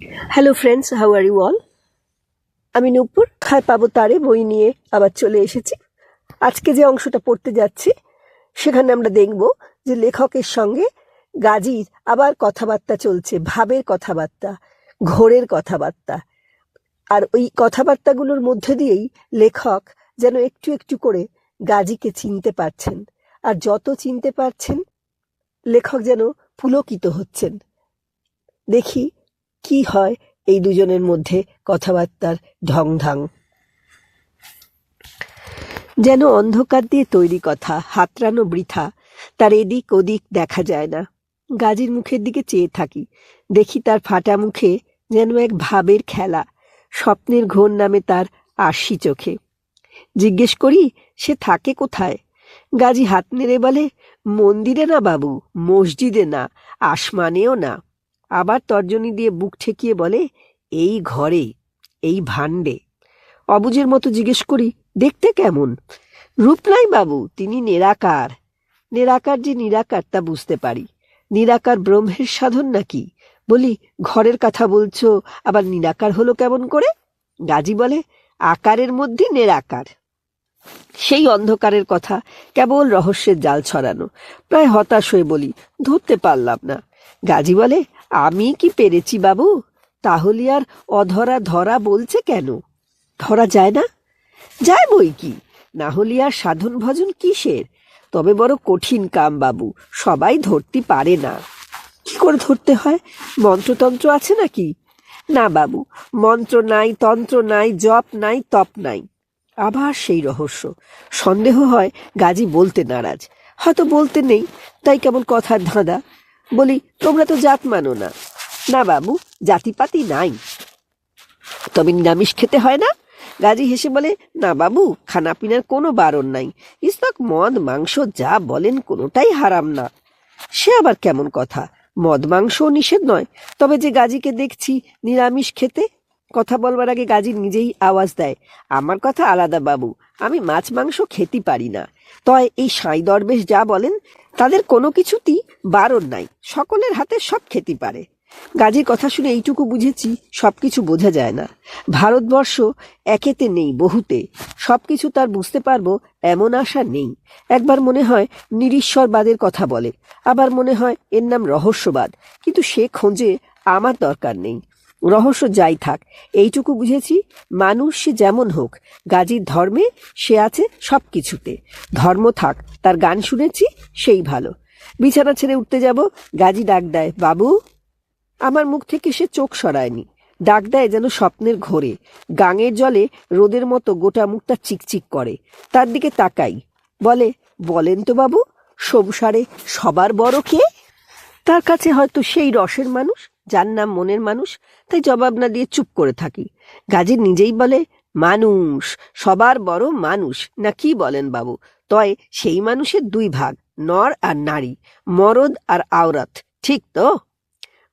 Hello friends, how are you all? আমি নূপুর খায় পাবো তারে বই নিয়ে আবার চলে এসেছি। আজকে যে অংশটা পড়তে যাচ্ছি সেখানে আমরা দেখব যে লেখকের সঙ্গে গাজীর আবার কথাবার্তা চলছে, ভাবের কথাবার্তা, ঘোরের কথাবার্তা। আর ওই কথাবার্তাগুলোর মধ্যে দিয়েই লেখক যেন একটু একটু করে গাজীকে চিনতে পারছেন, আর যত চিনতে পারছেন লেখক যেন পুলকিত হচ্ছেন। দেখি কি হয় এই দুজনের মধ্যে কথাবার্তার ঢংঢাং। যেন অন্ধকার দিয়ে তৈরি কথা, হাতড়ানো বৃথা, তার এদিক ওদিক দেখা যায় না। গাজীর মুখের দিকে চেয়ে থাকি, দেখি তার ফাটা মুখে যেন এক ভাবের খেলা, স্বপ্নের ঘোর নামে তার আরশি চোখে। জিজ্ঞেস করি সে থাকে কোথায়। গাজী হাত নেড়ে বলে, মন্দিরে না বাবু, মসজিদে না, আসমানেও না। আবার তর্জনী দিয়ে বুক ঠেকিয়ে বলে, এই ঘরে, এই ভাণ্ডে। অবুঝের মতো জিজ্ঞেস করি, দেখতে কেমন? রূপ নাই বাবু, তিনি নিরাকার। নিরাকার যে নিরাকার তা বুঝতে পারি, নিরাকার ব্রহ্মের সাধন নাকি? বলি, ঘরের কথা বলছো, আবার নিরাকার হলো কেমন করে? গাজী বলে, আকারের মধ্যে নিরাকার। সেই অন্ধকারের কথা, কেবল রহস্যের জাল ছড়ানো। প্রায় হতাশ হয়ে বলি, ধরতে পারলাম না। গাজী বলে, আমি কি পেরেছি বাবু? তাহলে আর অধরা ধরা বলছে কেন? ধরা যায় না? যায় বই কি, না হলে আর সাধন ভজন কিসের? তবে বড় কঠিন কাম বাবু, সবাই ধরতে পারে না। কি করে ধরতে হয়? মন্ত্রতন্ত্র আছে নাকি? না বাবু, মন্ত্র নাই, তন্ত্র নাই, জপ নাই, তপ নাই। আবার সেই রহস্য। সন্দেহ হয় গাজী বলতে নারাজ, হয়তো বলতে নেই, তাই কেমন কথার ধাঁধা। বলি, তোমরা তো জাত মানো না। না বাবু, জাতিপাতি নাই। তবে নিরামিষ খেতে হয় না? গাজী হেসে বলে, না বাবু, খানাপিনার কোনো বারণ নাই। ইস্তক মদ মাংস যা বলেন কোনোটাই হারাম না। সে আবার কেমন কথা? মদ মাংসও নিষেধ নয়, তবে যে গাজীকে দেখছি নিরামিষ খেতে। কথা বলবার আগে গাজী নিজেই আওয়াজ দেয়, আমার কথা আলাদা বাবু, আমি মাছ মাংস খেতে পারি না। তয় এই সাঁই দরবেশ যা বলেন তাদের কোনো কিছুতেই বারণ নাই, সকলের হাতে সব খেতে পারে। গাজীর কথা শুনে এইটুকু বুঝেছি, সবকিছু বোঝা যায় না। ভারতবর্ষ একেতে নেই, বহুতে। সবকিছু তার বুঝতে পারবো এমন আশা নেই। একবার মনে হয় নিরীশ্বরবাদের কথা বলে, আবার মনে হয় এর নাম রহস্যবাদ, কিন্তু সে খোঁজে আমার দরকার নেই। রহস্য যাই থাক, এইটুকু বুঝেছি, মানুষ সে যেমন হোক, গাজীর ধর্মে সে আছে সব কিছুতে। ধর্ম থাক, তার গান শুনেছি, সেই ভালো। বিছানা ছেড়ে উঠতে যাব, গাজী ডাক দেয়, বাবু। আমার মুখ থেকে সে চোখ সরায়নি, ডাক দেয় যেন স্বপ্নের ঘোরে। গাঙের জলে রোদের মতো গোটা মুখটা চিকচিক করে। তার দিকে তাকাই, বলে, বলেন তো বাবু, সংসারে সবার বড় কে? তার কাছে হয়তো সেই রসের মানুষ যার নাম মনের মানুষ, তাই জবাব না দিয়ে চুপ করে থাকি। গাজী নিজেই বলে, মানুষ, সবার বড় মানুষ, না কি বলেন বাবু? তয় সেই মানুষের দুই ভাগ, নর আর নারী, মরদ আর আওরাত, ঠিক তো?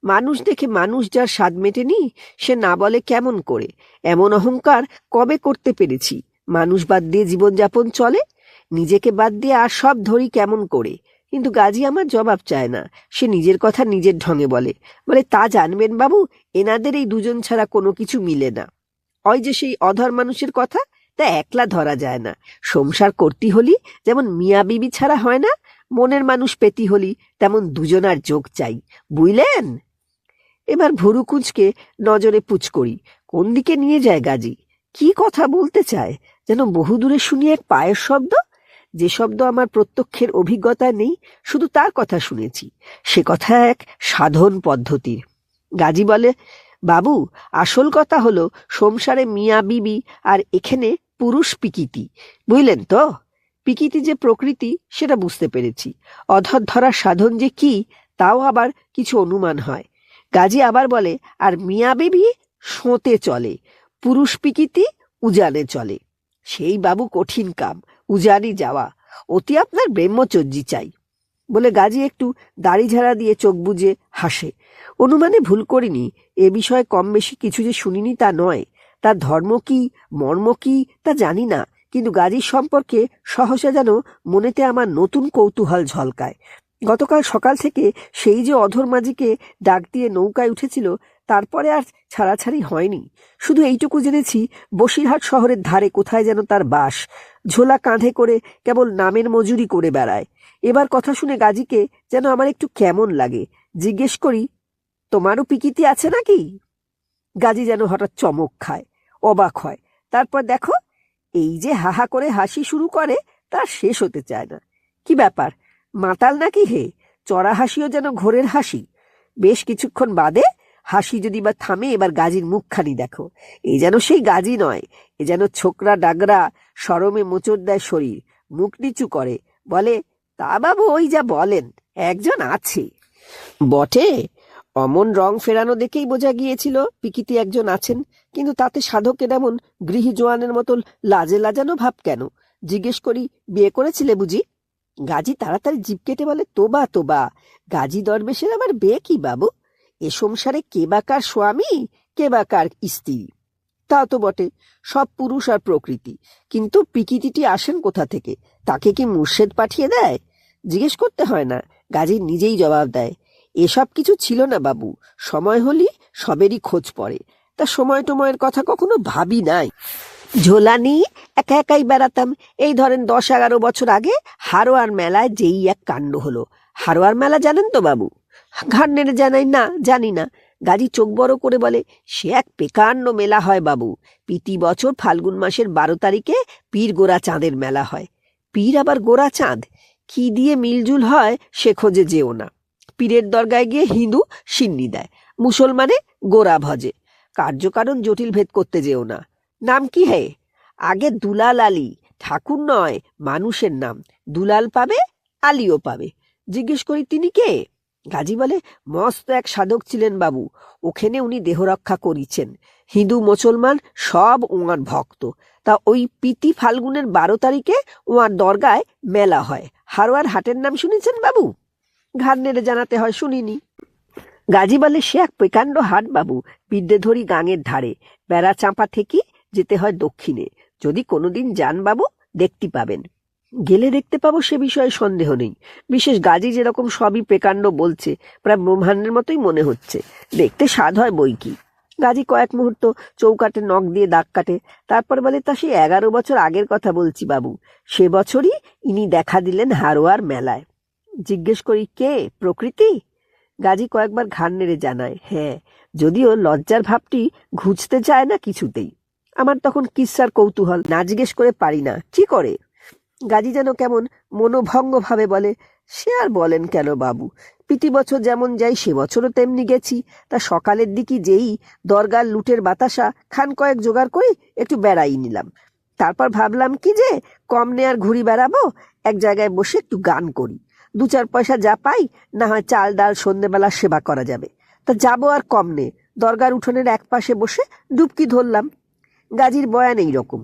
মানুষ দেখে মানুষ যার স্বাদ মেটেনি, সে না বলে কেমন করে? এমন অহংকার কবে করতে পেরেছি? মানুষ বাদ দিয়ে জীবনযাপন চলে, নিজেকে বাদ দিয়ে আর সব ধরি কেমন করে? কিন্তু গাজী আমার জবাব চায় না, সে নিজের কথা নিজের ঢঙে বলে, তা জানবেন বাবু, এনাদের এই দুজন ছাড়া কোনো কিছু মিলে না। ওই যে সেই অধর মানুষের কথা, তা একলা ধরা যায় না। সংসার করতে হলি যেমন মিয়া বিবি ছাড়া হয় না, মনের মানুষ পেতি হলি তেমন দুজনার যোগ চাই, বুঝলেন? এবার ভুরু কুঁচকে নজরে পুচ করি, কোন দিকে নিয়ে যায় গাজী? কি কথা বলতে চায়? যেন বহুদূরে শুনি এক পায়ের শব্দ, যে শব্দ আমার প্রত্যক্ষের অভিজ্ঞতা নেই, শুধু তার কথা শুনেছি। সে কথা এক সাধন পদ্ধতির। গাজী বলে, বাবু, আসল কথা হলো সংসারে মিয়া বিবি, আর এখানে পুরুষ পিকিতি, বুঝলেন তো? পিকিতি যে প্রকৃতি সেটা বুঝতে পেরেছি, অধর ধরা সাধন যে কি তাও আবার কিছু অনুমান হয়। গাজী আবার বলে, আর মিয়া বিবি শোঁতে চলে, পুরুষ পিকিতি উজানে চলে। সেই বাবু কঠিন কাম, উজানি যাওয়া, অতি আপনার ব্রহ্মচর্যি চাই। বলে গাজী একটু দাড়ি ঝাড়া দিয়ে চোখ বুজে হাসে। অনুমানে ভুল করিনি, এ বিষয়ে কম বেশি কিছু যে শুনিনি তা নয়। তার ধর্ম কি, মর্ম কি তা জানি না, কিন্তু গাজীর সম্পর্কে সহসা যেন মনেতে আমার নতুন কৌতূহল ঝলকায়। গতকাল সকাল থেকে সেই যে অধর মাঝিকে ডাক দিয়ে নৌকায় উঠেছিল, তারপরে আর ছাড়াছাড়ি হয়নি। শুধু এইটুকু জেনেছি বসিরহাট শহরের ধারে কোথায় যেন তার বাস। ঝোলা কাঁধে করে কেবল নামের মজুরি করে বেড়ায়। এবার কথা শুনে গাজীকে যেন আমার একটু কেমন লাগে। জিজ্ঞেস করি, তোমারও পিকিতি আছে নাকি? গাজী যেন হঠাৎ চমক খায়, অবাক হয়। তারপর দেখো, এই যে হাহা করে হাসি শুরু করে, তার শেষ হতে চায় না। কি ব্যাপার, মাতাল নাকি হে? চড়া হাসিও যেন ঘোরের হাসি। বেশ কিছুক্ষণ বাদে হাসি যদি বা থামে, এবার গাজীর মুখখানি দেখো। এই যেন সেই গাজী নয়, এ যেন ছোকরা ডাগরা, শরমে মোচড় দেয় শরীর, মুখ নিচু করে, বলে, তা বাবু ওই যা বলেন, একজন আছে। বটে, অমন রং ফেরানো দেখেই বোঝা গিয়েছিল পিকিতি একজন আছেন, কিন্তু তাতে সাধকের এমন গৃহী জোয়ানের মতো লাজে লাজানো ভাব কেন? জিজ্ঞেস করি, বিয়ে করেছিলে বুঝি? গাজী তাড়াতাড়ি জিভ কেটে বলে, তোবা তোবা, গাজী দরবেশের আবার বিয়ে কি বাবু? এ সংসারে কে বা কার স্বামী, কে বা কার স্ত্রী। তা তো বটে, সব পুরুষ আর প্রকৃতি, কিন্তু পিকিতিটি আসেন কোথা থেকে? তাকে কি মুর্শেদ পাঠিয়ে দেয়? জিজ্ঞেস করতে হয় না, গাজী নিজেই জবাব দেয়, এসব কিছু ছিল না বাবু, সময় হলি সবেরই খোঁজ পড়ে। তা সময় টময়ের কথা কখনো ভাবি নাই। ঝোলা নিয়ে একা একাই বেড়াতাম। এই ধরেন 10-11 বছর আগে হারোয়ার মেলায় যেই এক কাণ্ড হলো। হারোয়ার মেলা জানেন তো বাবু? ঘাড় নেড়ে জানাই, না জানি না। গাজী চোখ বড় করে বলে, সে এক পেকান্ন মেলা হয় বাবু। প্রতি বছর ফাল্গুন মাসের 12 তারিখে পীর গোরা চাঁদের মেলা হয়। পীর আবার গোরা চাঁদ, কি দিয়ে মিলজুল হয় সে খোঁজে যেও না। পীরের দরগায় গিয়ে হিন্দু সিন্নি দেয়, মুসলমানে গোরা ভজে। কার্যকারণ জটিল ভেদ করতে যেও না। নাম কি হে? আগে দুলাল আলী, ঠাকুর নয়, মানুষের নাম। দুলাল পাবে, আলীও পাবে। জিজ্ঞেস করি, তিনি কে? গাজী বলে, মস্ত এক সাধক ছিলেন বাবু, ওখানে উনি দেহরক্ষা করিছেন। হিন্দু মুসলমান সব ওঁর ভক্ত। তা ওই প্রীতি ফাল্গুনের 12 তারিখে ওঁর দরগায় মেলা হয়। হারোয়ার হাটের নাম শুনেছেন বাবু? ঘাড় নেড়ে জানাতে হয়, শুনিনি। গাজী বলে, সে এক প্রকাণ্ড হাট বাবু, বিদ্যেধরী গাঙের ধারে। বেড়া চাঁপা থেকে যেতে হয় দক্ষিণে। যদি কোনোদিন যান বাবু, দেখতে পাবেন। গেলে দেখতে পাবো সে বিষয়ে সন্দেহ নেই। বিশেষ গাজী যেরকম সবই প্রকাণ্ড বলছে, প্রায় ব্রহ্মাণ্ডের মতোই মনে হচ্ছে। দেখতে স্বাদ হয় বই কি। গাজী কয়েক মুহূর্ত চৌকাটে নখ দিয়ে দাগ কাটে, তারপর বলে, তা সে 11 বছর আগের কথা বলছি বাবু। সে বছরই ইনি দেখা দিলেন হারোয়ার মেলায়। জিজ্ঞেস করি, কে? প্রকৃতি? গাজী কয়েকবার ঘাড় নেড়ে জানায়, হ্যাঁ, যদিও লজ্জার ভাবটি ঘুচতে চায় না কিছুতেই। আমার তখন কিস্সার কৌতূহল, না জিজ্ঞেস করে পারি না, কি করে? গাজী যেন কেমন মনোভঙ্গ ভাবে বলে, সে আর বলেন কেন বাবু, প্রতি বছর যেমন যাই সে বছরও তেমনি গেছি। তা সকালের দিকে যেই দরগার লুটের বাতাসা খান কয়েক জোগাড় করি, একটু বেড়াই নিলাম। তারপর ভাবলাম কি যে কম নেয়ার ঘুরি বেড়াবো, এক জায়গায় বসে একটু গান করি। 2-4 পয়সা যা পাই, না হয় চাল ডাল সন্ধ্যেবেলা সেবা করা যাবে। তা যাবো আর কম নে। দরগার উঠোনের এক পাশে বসে ডুবকি ধরলাম। গাজীর বয়ান এইরকম।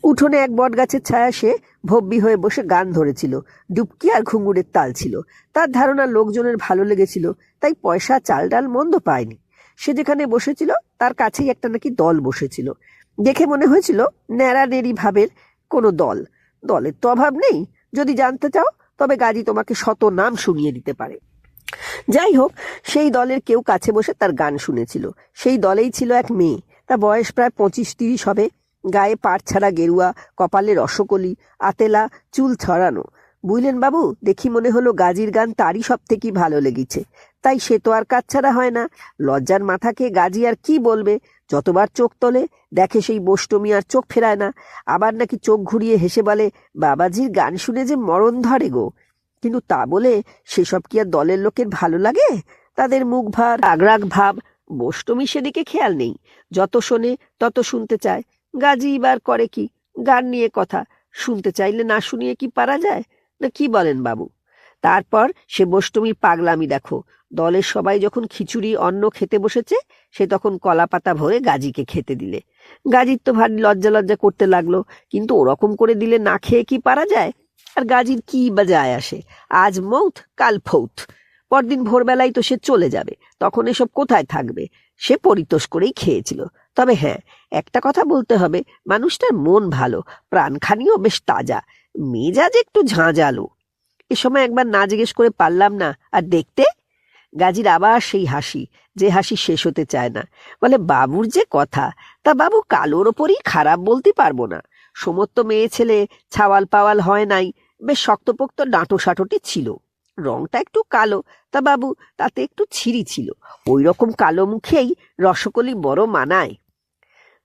উঠোনে এক বট গাছের ছায়া সে ভব্যি হয়ে বসে গান ধরেছিল, ডুবকি আর ঘুঙুরের তাল ছিল। তার ধারণা লোকজনের ভালো লেগেছিল, তাই পয়সা চাল ডাল মন্দ পায়নি। সে যেখানে বসেছিল তার কাছেই একটা নাকি দল বসেছিল। দেখে মনে হয়েছিল ন্যাড়া নেড়ি ভাবের কোনো দল। দলের তো অভাব নেই, যদি জানতে চাও তবে গাজী তোমাকে শত নাম শুনিয়ে দিতে পারে। যাই হোক, সেই দলের কেউ কাছে বসে তার গান শুনেছিল। সেই দলেই ছিল এক মেয়ে, তার বয়স প্রায় 25-30 হবে। গায়ে পাট ছাড়া গেরুয়া, কপালে রসকলি, আতেলা চুল ছড়ানো। বুঝলেন বাবু, দেখি মনে হলো গাজীর গান তারই সব থেকে ভালো লেগেছে। তাই সে তো আর কাজ ছাড়া হয় না। লজ্জার মাথাকে গাজী আর কি বলবে। যতবার চোখ তোলে দেখে সেই বোষ্টমী, আর চোখ ফেরায় না। আবার নাকি চোখ ঘুরিয়ে হেসে বলে, বাবাজির গান শুনে যে মরণ ধরে গো। কিন্তু তা বলে সেসব কি আর দলের লোকের ভালো লাগে? তাদের মুখ ভার, রাগ ভাব। বোষ্টমী সেদিকে খেয়াল নেই, যত শোনে তত শুনতে চায়। গাজী এবার করে কি, গান নিয়ে কথা, শুনতে চাইলে না শুনিয়ে কি পারা যায়? না কি বলেন বাবু? তারপর সে বোষ্টমীর পাগলামি দেখো। দলের সবাই যখন খিচুড়ি অন্ন খেতে বসেছে, সে তখন কলা পাতা ভরে গাজীকে খেতে দিলে। গাজীর তো ভারী লজ্জা লজ্জা করতে লাগলো, কিন্তু ওরকম করে দিলে না খেয়ে কি পারা যায়? আর গাজীর কি বা যায় আসে? আজ মৌত কাল ফৌত। পরদিন ভোরবেলায় তো সে চলে যাবে, তখন এসব কোথায় থাকবে? সে পরিতোষ করেই খেয়েছিল। তবে হ্যাঁ, একটা কথা বলতে হবে, মানুষটার মন ভালো, প্রাণখানিও বেশ তাজা, মেজাজ একটু ঝাঁঝালো। এ সময় একবার না জিজ্ঞেস করে পারলাম না, আর দেখতে? গাজীর আবার সেই হাসি, যে হাসি শেষ হতে চায় না। বলে, বাবুর যে কথা, তা বাবু কালোর ওপরই খারাপ বলতে পারবো না। সমস্ত মেয়ে ছেলে ছাওয়াল পাওয়াল হয় নাই, বেশ শক্তপোক্ত ডাঁটো সাঁটোটি ছিল। রংটা একটু কালো, তা বাবু তাতে একটু ছিঁড়ি ছিল। ওই রকম কালো মুখেই রসকলি বড় মানায়।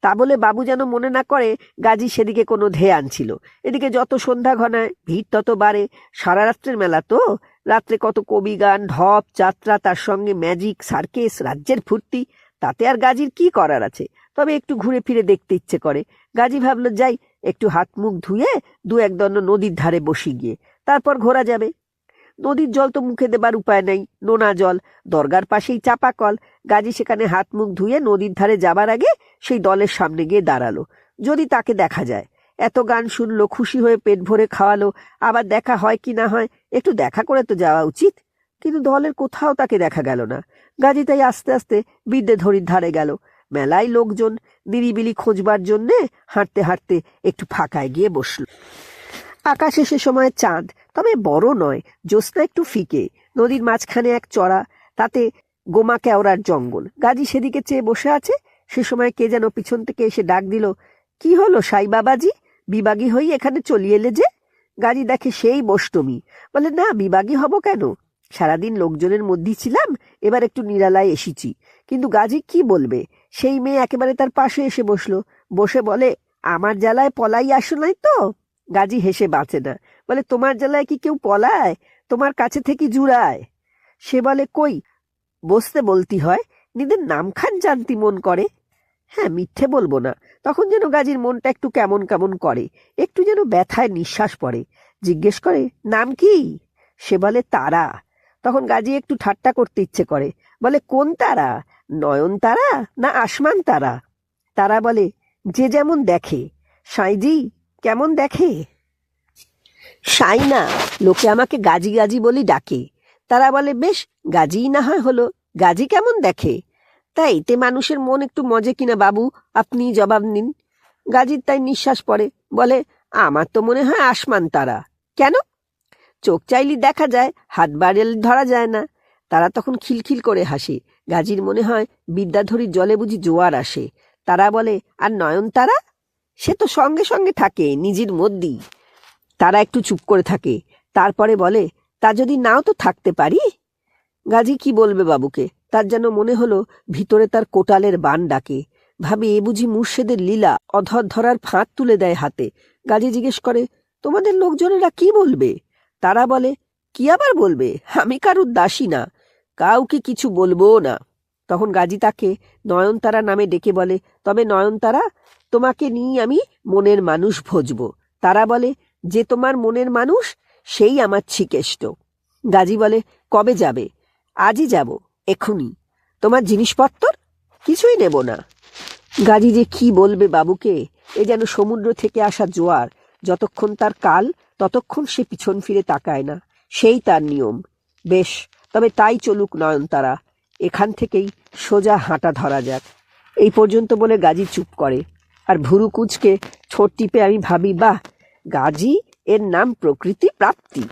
তা বলে বাবু যেন মনে না করে গাজী সেদিকে কোনো ধ্যান ছিল। এদিকে যত সন্ধ্যা ঘনায় ভিড় তত বাড়ে। সারা রাত্রের মেলা তো, রাত্রে কত কবি গান, ঢপ যাত্রা, তার সঙ্গে ম্যাজিক, সার্কেস, রাজ্যের ফুর্তি। তাতে আর গাজীর কি করার আছে? তবে একটু ঘুরে ফিরে দেখতে ইচ্ছে করে। গাজী ভাবলো, যাই একটু হাত মুখ ধুয়ে দু এক দণ্ড নদীর ধারে বসি গিয়ে, তারপর ঘোরা যাবে। নদীর জল তো মুখে দেবার উপায় নেই, নোনা জল। দরগার পাশেই চাপা কল। গাজী সেখানে হাত মুখ ধুয়ে নদীর ধারে যাবার আগে সেই দলের সামনে গিয়ে দাঁড়ালো। যদি তাকে দেখা যায়। এত গান শুনলো, খুশি হয়ে পেট ভরে খাওয়ালো, আবার দেখা হয় কি না হয়, একটু দেখা করে তো যাওয়া উচিত। কিন্তু দলের কোথাও তাকে দেখা গেল না। গাজী তাই আস্তে আস্তে বিদ্যেধরীর ধারে গেল। মেলায় লোকজন, নিরিবিলি খোঁজবার জন্যে হাঁটতে হাঁটতে একটু ফাঁকায় গিয়ে বসল। আকাশে সে সময় চাঁদ, তবে বড় নয়, জ্যোৎস্না একটু ফিকে। নদীর মাঝখানে এক চড়া, তাতে গোমা কেওড়ার জঙ্গল। গাজী সেদিকে চেয়ে বসে আছে। সে সময় কে যেন পিছন থেকে এসে ডাক দিল, কি হলো সাই বাবাজি, বিবাগী হই এখানে চলিয়ে এলে যে? গাজী দেখে সেই বষ্টমী। বলে, না, বিবাগী হব কেন? সারাদিন লোকজনের মধ্যেই ছিলাম, এবার একটু নিরালায় এসেছি। কিন্তু গাজী কি বলবে? সেই মেয়ে একেবারে তার পাশে এসে বসলো। বসে বলে, আমার জ্বালায় পলাই আসো নাই তো? গাজী হেসে বাঁচে না। বলে, তোমার জ্বালায় কি কেউ পলায়? তোমার কাছে থেকে জুড়ায়। সে বলে, কই, বসতে বলতি হয়, নিজের নামখান জানতি মন করে। হ্যাঁ, মিথ্যে বলবো না, তখন যেন গাজীর মনটা একটু কেমন কেমন করে, একটু যেন ব্যথায় নিঃশ্বাস পড়ে। জিজ্ঞেস করে, নাম কি? সে বলে, তারা। তখন গাজী একটু ঠাট্টা করতে ইচ্ছে করে। বলে, কোন তারা? নয়ন তারা না আসমান তারা? তারা বলে, যে যেমন দেখে। সাইজি কেমন দেখে? সাই না, লোকে আমাকে গাজী গাজী বলি ডাকে। তারা বলে, বেশ, গাজীই না হয় হলো। গাজী কেমন দেখে? তা এতে মানুষের মন একটু মজে কিনা বাবু, আপনি জবাব নিন। গাজীর তাই নিঃশ্বাস পড়ে। বলে, আমার তো মনে হয় আসমান তারা। কেন? চোখ চাইলে দেখা যায়, হাত বাড়ালে ধরা যায় না। তারা তখন খিলখিল করে হাসে। গাজীর মনে হয় বিদ্যাধরীর জলে বুঝি জোয়ার আসে। তারা বলে, আর নয়ন তারা? সে তো সঙ্গে সঙ্গে থাকে, নিজের মধ্যেই। তারা একটু চুপ করে থাকে, তারপরে বলে, তা যদি নাও তো থাকতে পারি। গাজী কি বলবে বাবুকে? তার যেন মনে হলো ভিতরে তার কোটালের বান ডাকে। ভাবে, এ বুঝি মুর্শেদের লীলা, অধর ধরার ফাঁদ তুলে দেয় হাতে। গাজী জিজ্ঞেস করে, তোমাদের লোকজনেরা কি বলবে? তারা বলে, কি আবার বলবে, আমি কারুর দাসী না, কাউকে কিছু বলবো না। তখন গাজী তাকে নয়নতারা নামে ডেকে বলে, তবে নয়নতারা, তোমাকে নিয়ে আমি মনের মানুষ ভজব। তারা বলে, যে তোমার মনের মানুষ সেই আমার ছিকেষ্ট। গাজী বলে, কবে যাবে? আজই যাব, এখুনি। তোমার জিনিসপত্র? কিছুই নেব না। গাজী যে কি বলবে বাবুকে? এ যেন সমুদ্র থেকে আসা জোয়ার। যতক্ষণ তার কাল, ততক্ষণ সে পিছন ফিরে তাকায় না, সেই তার নিয়ম। বেশ, তবে তাই চলুক নয়নতারা, এখান থেকেই সোজা হাঁটা ধরা যাক। এই পর্যন্ত বলে গাজী চুপ করে, আর ভুরু কুঁচকে ঠোঁট টিপে আমি ভাবি, বাহ, গাজী, এর নাম প্রকৃতি প্রাপ্তি।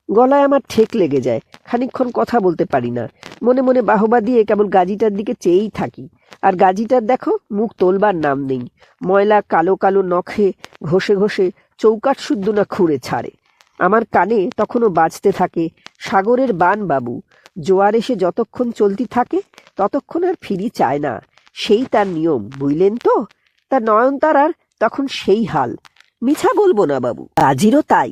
গলায় আমার ঠেক লেগে যায়, খানিকক্ষণ কথা বলতে পারি না। মনে মনে বাহবা দিয়ে কেবল গাজীটার দিকে চেয়েই থাকি। আর গাজীটার দেখো, মুখ তোলবার নাম নেই। ময়লা কালো কালো নখে ঘষে ঘষে চৌকাঠ শুদ্ধ না খুঁড়ে ছাড়ে। আমার কানে তখনও বাজতে থাকে, সাগরের বান বাবু, জোয়ার এসে যতক্ষণ চলতি থাকে ততক্ষণ আর ফিরি চায় না। সেই তার নিয়ম, বুঝলেন তো? তার নয়নতারার তখন সেই হাল। মিছা বলবো না বাবু, গাজীরও তাই।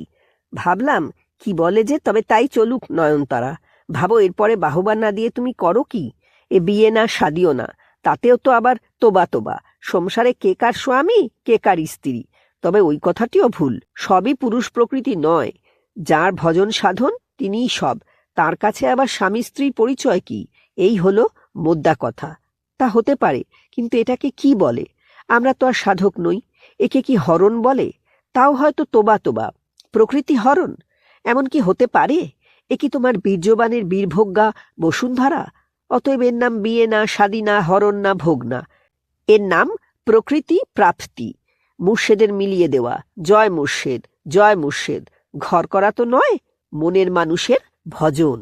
ভাবলাম, কি বলে যে, তবে তাই চলুক নয়নতারা। ভাবো, এরপরে বাহবা না দিয়ে তুমি করো কি? এ বিয়ে না, শাদিও না, তাতেও তো আবার তোবা তোবা। সংসারে কে কার স্বামী, কে কার স্ত্রী। তবে ওই কথাটিও ভুল, সবই পুরুষ প্রকৃতি নয়। যার ভজন সাধন তিনিই সব। তার কাছে আবার স্বামী স্ত্রীর পরিচয় কি? এই হলো মোদ্দা কথা। তা হতে পারে, কিন্তু এটাকে কি বলে? আমরা তো আর সাধক নই। একে কি হরণ বলে? তাও হয়তো তোবা তোবা। প্রকৃতি হরণ এমন কি হতে পারে? এ কি তোমার বীর্যবানের বীরভোগ্যা বসুন্ধরা? অতএব এর নাম বিয়ে না, শাদী না, হরণ না, ভোগ না। এর নাম প্রকৃতি প্রাপ্তি, মুর্শেদের মিলিয়ে দেওয়া। জয় মুর্শেদ, জয় মুর্শেদ। ঘর করা তো নয়, মনের মানুষের ভজন।